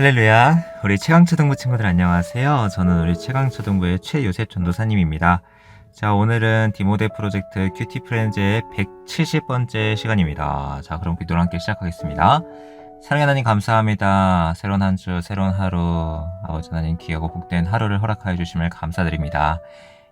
할렐루야. 우리 최강초등부 친구들 안녕하세요. 저는 우리 최강초등부의 최요셉 전도사님입니다. 자, 오늘은 디모데 프로젝트 큐티 프렌즈의 170번째 시간입니다. 자, 그럼 기도를 함께 시작하겠습니다. 사랑의 하나님 감사합니다. 새로운 한 주, 새로운 하루, 아버지 하나님 귀하고 복된 하루를 허락하여 주심을 감사드립니다.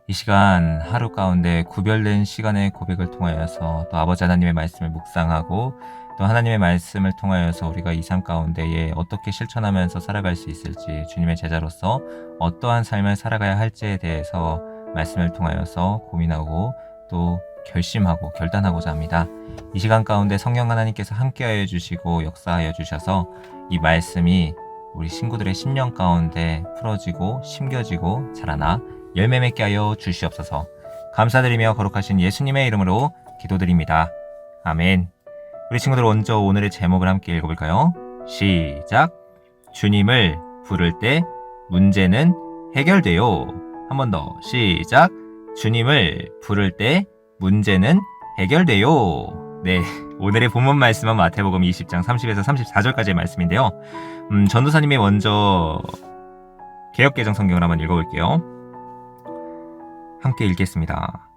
이 시간 하루 가운데 구별된 시간의 고백을 통하여서 또 아버지 하나님의 말씀을 묵상하고 또 하나님의 말씀을 통하여서 우리가 이 삶 가운데에 어떻게 실천하면서 살아갈 수 있을지, 주님의 제자로서 어떠한 삶을 살아가야 할지에 대해서 말씀을 통하여서 고민하고 또 결심하고 결단하고자 합니다. 이 시간 가운데 성령 하나님께서 함께하여 주시고 역사하여 주셔서 이 말씀이 우리 친구들의 심령 가운데 풀어지고 심겨지고 자라나 열매 맺게 하여 주시옵소서. 감사드리며 거룩하신 예수님의 이름으로 기도드립니다. 아멘. 우리 친구들 먼저 오늘의 제목을 함께 읽어볼까요? 시작! 주님을 부를 때 문제는 해결돼요. 한 번 더 시작! 주님을 부를 때 문제는 해결돼요. 네, 오늘의 본문 말씀은 마태복음 20장 30에서 34절까지의 말씀인데요. 전도사님이 먼저 개역개정 성경을 한번 읽어볼게요. 함께 읽겠습니다.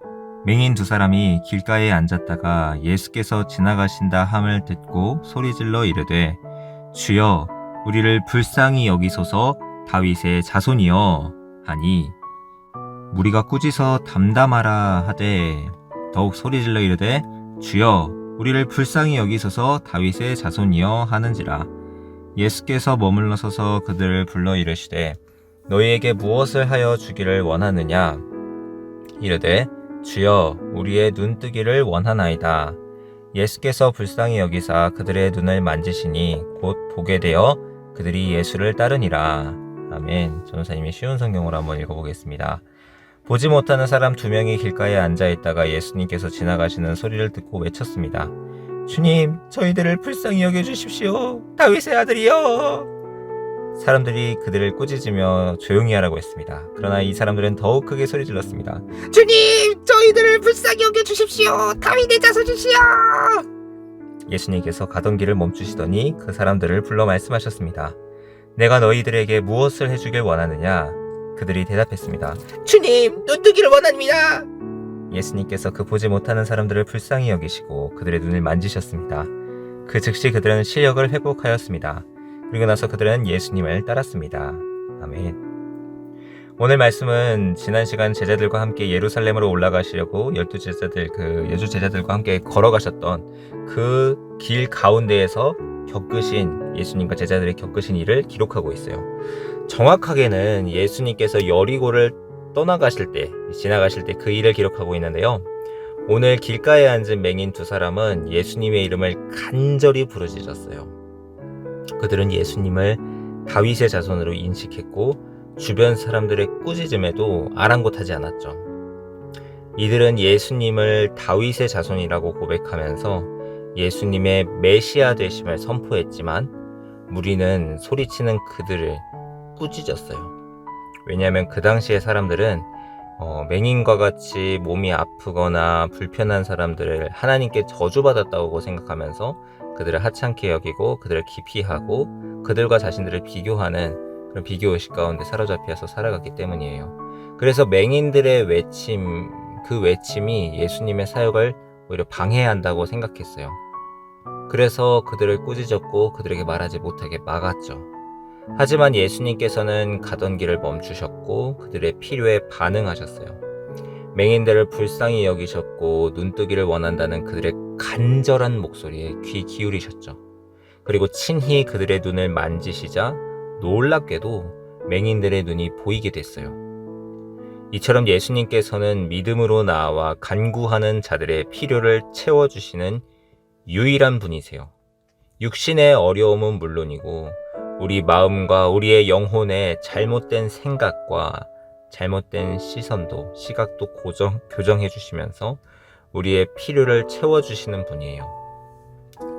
맹인 두 사람이 길가에 앉았다가 예수께서 지나가신다 함을 듣고 소리질러 이르되 주여 우리를 불쌍히 여기소서 다윗의 자손이여 하니 무리가 꾸짖어 담담하라 하되 더욱 소리질러 이르되 주여 우리를 불쌍히 여기소서 다윗의 자손이여 하는지라. 예수께서 머물러 서서 그들을 불러 이르시되 너희에게 무엇을 하여 주기를 원하느냐. 이르되 주여 우리의 눈뜨기를 원하나이다. 예수께서 불쌍히 여기사 그들의 눈을 만지시니 곧 보게 되어 그들이 예수를 따르니라. 아멘. 전도사님이 쉬운 성경으로 한번 읽어보겠습니다. 보지 못하는 사람 2명이 길가에 앉아있다가 예수님께서 지나가시는 소리를 듣고 외쳤습니다. 주님, 저희들을 불쌍히 여겨주십시오. 다윗의 아들이여. 사람들이 그들을 꾸짖으며 조용히 하라고 했습니다. 그러나 이 사람들은 더욱 크게 소리질렀습니다. 주님, 저희들을 불쌍히 여겨주십시오. 다윗의 자손이시여. 예수님께서 가던 길을 멈추시더니 그 사람들을 불러 말씀하셨습니다. 내가 너희들에게 무엇을 해주길 원하느냐? 그들이 대답했습니다. 주님, 눈뜨기를 원합니다. 예수님께서 그 보지 못하는 사람들을 불쌍히 여기시고 그들의 눈을 만지셨습니다. 그 즉시 그들은 시력을 회복하였습니다. 그리고 나서 그들은 예수님을 따랐습니다. 아멘. 오늘 말씀은 지난 시간 제자들과 함께 예루살렘으로 올라가시려고 12제자들, 여주 제자들과 함께 걸어가셨던 그 길 가운데에서 겪으신 예수님과 제자들이 겪으신 일을 기록하고 있어요. 정확하게는 예수님께서 여리고를 떠나가실 때, 지나가실 때 그 일을 기록하고 있는데요. 오늘 길가에 앉은 맹인 두 사람은 예수님의 이름을 간절히 부르짖었어요. 그들은 예수님을 다윗의 자손으로 인식했고 주변 사람들의 꾸짖음에도 아랑곳하지 않았죠. 이들은 예수님을 다윗의 자손이라고 고백하면서 예수님의 메시아 되심을 선포했지만 무리는 소리치는 그들을 꾸짖었어요. 왜냐하면 그 당시의 사람들은 맹인과 같이 몸이 아프거나 불편한 사람들을 하나님께 저주받았다고 생각하면서 그들을 하찮게 여기고 그들을 기피하고 그들과 자신들을 비교하는 그런 비교의식 가운데 사로잡혀서 살아갔기 때문이에요. 그래서 맹인들의 외침, 그 외침이 예수님의 사역을 오히려 방해한다고 생각했어요. 그래서 그들을 꾸짖었고 그들에게 말하지 못하게 막았죠. 하지만 예수님께서는 가던 길을 멈추셨고 그들의 필요에 반응하셨어요. 맹인들을 불쌍히 여기셨고 눈뜨기를 원한다는 그들의 간절한 목소리에 귀 기울이셨죠. 그리고 친히 그들의 눈을 만지시자 놀랍게도 맹인들의 눈이 보이게 됐어요. 이처럼 예수님께서는 믿음으로 나와 간구하는 자들의 필요를 채워주시는 유일한 분이세요. 육신의 어려움은 물론이고 우리 마음과 우리의 영혼의 잘못된 생각과 잘못된 시각도 교정해 주시면서 우리의 필요를 채워주시는 분이에요.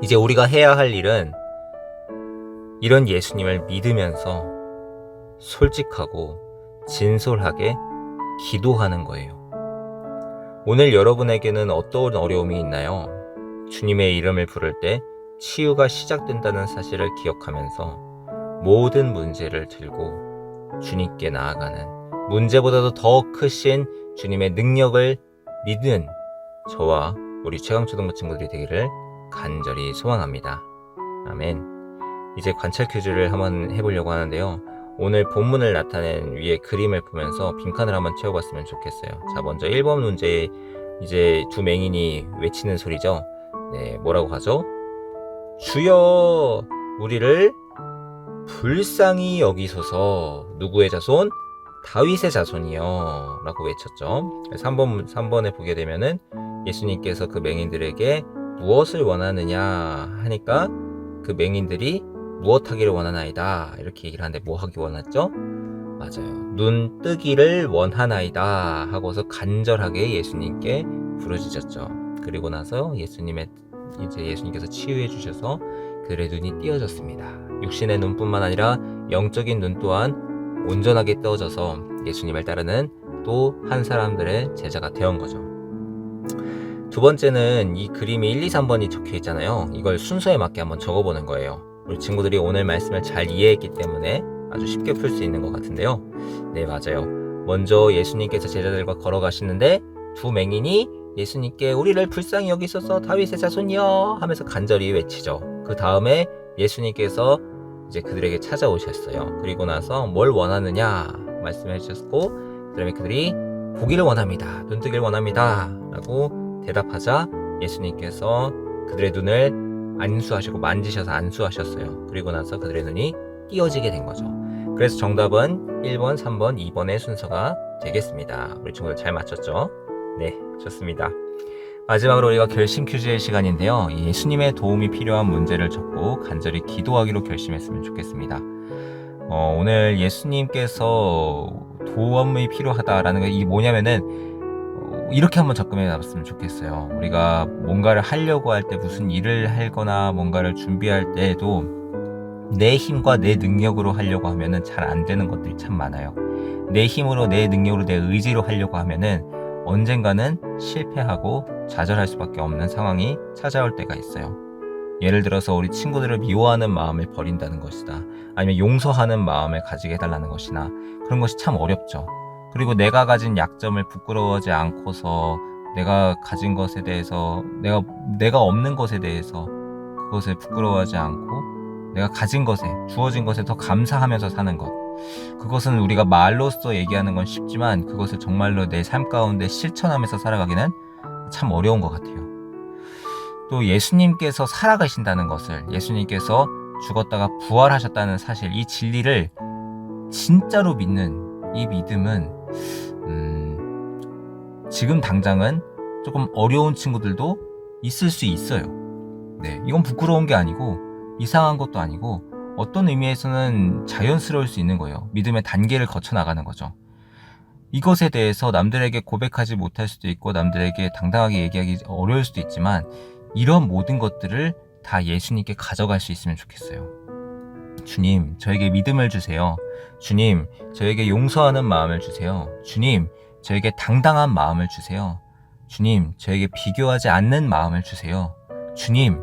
이제 우리가 해야 할 일은 이런 예수님을 믿으면서 솔직하고 진솔하게 기도하는 거예요. 오늘 여러분에게는 어떤 어려움이 있나요? 주님의 이름을 부를 때 치유가 시작된다는 사실을 기억하면서 모든 문제를 들고 주님께 나아가는, 문제보다도 더 크신 주님의 능력을 믿는 저와 우리 최강초등부 친구들이 되기를 간절히 소망합니다. 아멘. 이제 관찰 퀴즈를 한번 해보려고 하는데요. 오늘 본문을 나타낸 위에 그림을 보면서 빈칸을 한번 채워봤으면 좋겠어요. 자, 먼저 1번 문제에 이제 두 맹인이 외치는 소리죠. 네, 뭐라고 하죠? 주여 우리를 불쌍히 여기소서. 누구의 자손? 다윗의 자손이요 라고 외쳤죠. 3번에 보게 되면은 예수님께서 그 맹인들에게 무엇을 원하느냐 하니까 그 맹인들이 무엇 하기를 원하나이다 이렇게 얘기를 하는데, 뭐 하기 원했죠? 맞아요. 눈 뜨기를 원하나이다 하고서 간절하게 예수님께 부르짖었죠. 그리고 나서 예수님께서 치유해 주셔서 그들의 눈이 띄어졌습니다. 육신의 눈뿐만 아니라 영적인 눈 또한 온전하게 떠져서 예수님을 따르는 또 한 사람들의 제자가 되온 거죠. 두 번째는 이 그림이 1, 2, 3번이 적혀 있잖아요. 이걸 순서에 맞게 한번 적어보는 거예요. 우리 친구들이 오늘 말씀을 잘 이해했기 때문에 아주 쉽게 풀 수 있는 것 같은데요. 네, 맞아요. 먼저 예수님께서 제자들과 걸어가시는데 두 맹인이 예수님께 우리를 불쌍히 여기소서 다윗의 자손이여 하면서 간절히 외치죠. 그 다음에 예수님께서 이제 그들에게 찾아오셨어요. 그리고 나서 뭘 원하느냐 말씀해 주셨고, 그다음에 그들이 보기를 원합니다. 눈뜨기를 원합니다 라고 대답하자 예수님께서 그들의 눈을 안수하시고 만지셔서 안수하셨어요. 그리고 나서 그들의 눈이 띄어지게 된 거죠. 그래서 정답은 1번, 3번, 2번의 순서가 되겠습니다. 우리 친구들 잘 맞췄죠? 네, 좋습니다. 마지막으로 우리가 결심 퀴즈의 시간인데요. 예수님의 도움이 필요한 문제를 적고 간절히 기도하기로 결심했으면 좋겠습니다. 오늘 예수님께서 도움이 필요하다라는 게 이게 뭐냐면은 이렇게 한번 접근해 봤으면 좋겠어요. 우리가 뭔가를 하려고 할 때, 무슨 일을 하거나 뭔가를 준비할 때에도 내 힘과 내 능력으로 하려고 하면은 잘 안 되는 것들이 참 많아요. 내 힘으로, 내 능력으로, 내 의지로 하려고 하면은 언젠가는 실패하고 좌절할 수밖에 없는 상황이 찾아올 때가 있어요. 예를 들어서 우리 친구들을 미워하는 마음을 버린다는 것이다, 아니면 용서하는 마음을 가지게 해달라는 것이나, 그런 것이 참 어렵죠. 그리고 내가 가진 약점을 부끄러워하지 않고서 내가 가진 것에 대해서, 내가 없는 것에 대해서 그것을 부끄러워하지 않고 내가 가진 것에, 주어진 것에 더 감사하면서 사는 것, 그것은 우리가 말로써 얘기하는 건 쉽지만 그것을 정말로 내 삶 가운데 실천하면서 살아가기는 참 어려운 것 같아요. 또 예수님께서 살아가신다는 것을, 예수님께서 죽었다가 부활하셨다는 사실, 이 진리를 진짜로 믿는 이 믿음은 지금 당장은 조금 어려운 친구들도 있을 수 있어요. 네, 이건 부끄러운 게 아니고 이상한 것도 아니고 어떤 의미에서는 자연스러울 수 있는 거예요. 믿음의 단계를 거쳐 나가는 거죠. 이것에 대해서 남들에게 고백하지 못할 수도 있고 남들에게 당당하게 얘기하기 어려울 수도 있지만, 이런 모든 것들을 다 예수님께 가져갈 수 있으면 좋겠어요. 주님, 저에게 믿음을 주세요. 주님, 저에게 용서하는 마음을 주세요. 주님, 저에게 당당한 마음을 주세요. 주님, 저에게 비교하지 않는 마음을 주세요. 주님,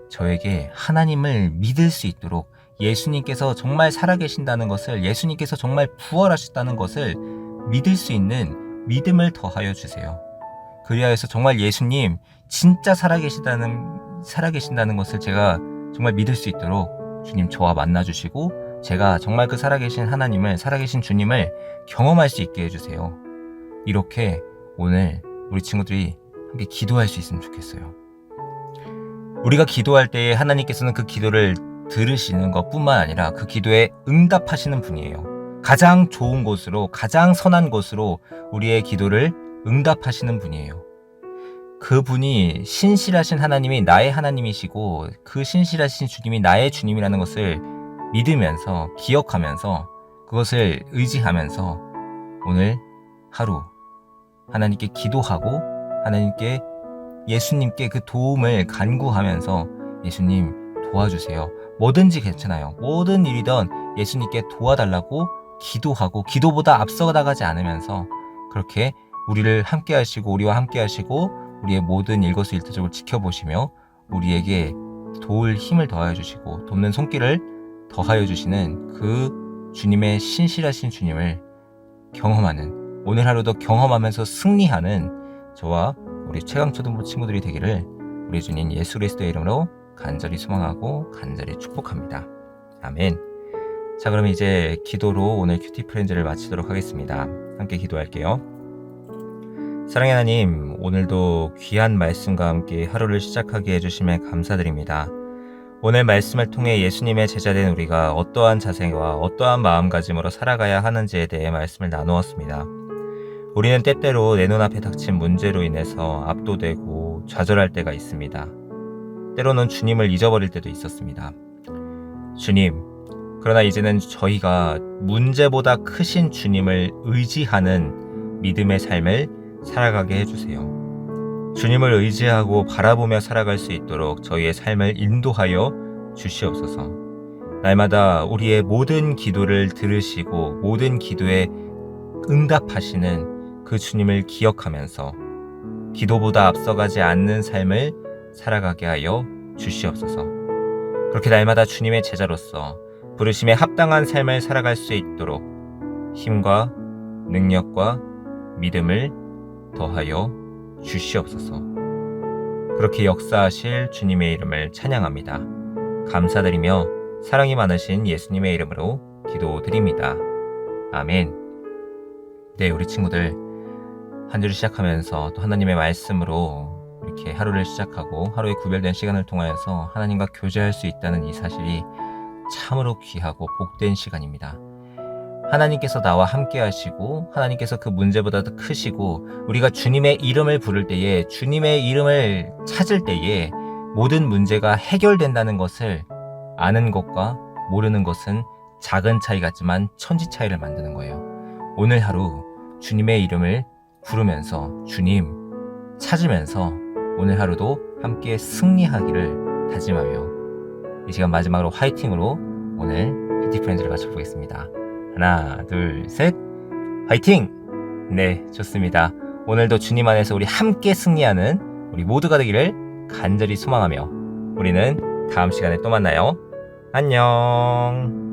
저에게 하나님을 믿을 수 있도록, 예수님께서 정말 살아계신다는 것을, 예수님께서 정말 부활하셨다는 것을 믿을 수 있는 믿음을 더하여 주세요. 그리하여서 정말 예수님 진짜 살아계신다는 것을 제가 정말 믿을 수 있도록 주님 저와 만나주시고, 제가 정말 그 살아계신 하나님을, 살아계신 주님을 경험할 수 있게 해주세요. 이렇게 오늘 우리 친구들이 함께 기도할 수 있으면 좋겠어요. 우리가 기도할 때에 하나님께서는 그 기도를 들으시는 것뿐만 아니라 그 기도에 응답하시는 분이에요. 가장 좋은 곳으로, 가장 선한 곳으로 우리의 기도를 응답하시는 분이에요. 그분이 신실하신 하나님이 나의 하나님이시고 그 신실하신 주님이 나의 주님이라는 것을 믿으면서, 기억하면서, 그것을 의지하면서 오늘 하루 하나님께 기도하고 하나님께, 예수님께 그 도움을 간구하면서 예수님 도와주세요. 뭐든지 괜찮아요. 모든 일이든 예수님께 도와달라고 기도하고, 기도보다 앞서 나가지 않으면서 그렇게 우리를 함께 하시고, 우리와 함께 하시고, 우리의 모든 일거수일투족을 지켜보시며 우리에게 도울 힘을 더해 주시고 돕는 손길을 더하여 주시는 그 주님의 신실하신 주님을 경험하는, 오늘 하루도 경험하면서 승리하는 저와 우리 최강초등부 친구들이 되기를 우리 주님 예수 그리스도의 이름으로 간절히 소망하고 간절히 축복합니다. 아멘. 자, 그럼 이제 기도로 오늘 큐티 프렌즈를 마치도록 하겠습니다. 함께 기도할게요. 사랑의 하나님, 오늘도 귀한 말씀과 함께 하루를 시작하게 해주심에 감사드립니다. 오늘 말씀을 통해 예수님의 제자된 우리가 어떠한 자세와 어떠한 마음가짐으로 살아가야 하는지에 대해 말씀을 나누었습니다. 우리는 때때로 내 눈앞에 닥친 문제로 인해서 압도되고 좌절할 때가 있습니다. 때로는 주님을 잊어버릴 때도 있었습니다. 주님, 그러나 이제는 저희가 문제보다 크신 주님을 의지하는 믿음의 삶을 살아가게 해주세요. 주님을 의지하고 바라보며 살아갈 수 있도록 저희의 삶을 인도하여 주시옵소서. 날마다 우리의 모든 기도를 들으시고 모든 기도에 응답하시는 그 주님을 기억하면서 기도보다 앞서가지 않는 삶을 살아가게 하여 주시옵소서. 그렇게 날마다 주님의 제자로서 부르심에 합당한 삶을 살아갈 수 있도록 힘과 능력과 믿음을 더하여 주시옵소서. 그렇게 역사하실 주님의 이름을 찬양합니다. 감사드리며 사랑이 많으신 예수님의 이름으로 기도드립니다. 아멘. 네, 우리 친구들 한 주를 시작하면서 또 하나님의 말씀으로 이렇게 하루를 시작하고 하루에 구별된 시간을 통하여서 하나님과 교제할 수 있다는 이 사실이 참으로 귀하고 복된 시간입니다. 하나님께서 나와 함께 하시고 하나님께서 그 문제보다 더 크시고 우리가 주님의 이름을 부를 때에, 주님의 이름을 찾을 때에 모든 문제가 해결된다는 것을 아는 것과 모르는 것은 작은 차이 같지만 천지 차이를 만드는 거예요. 오늘 하루 주님의 이름을 부르면서 주님 찾으면서 오늘 하루도 함께 승리하기를 다짐하며 이 시간 마지막으로 화이팅으로 오늘 큐티 프렌즈를 마쳐보겠습니다. 하나, 둘, 셋, 화이팅! 네, 좋습니다. 오늘도 주님 안에서 우리 함께 승리하는 우리 모두가 되기를 간절히 소망하며 우리는 다음 시간에 또 만나요. 안녕.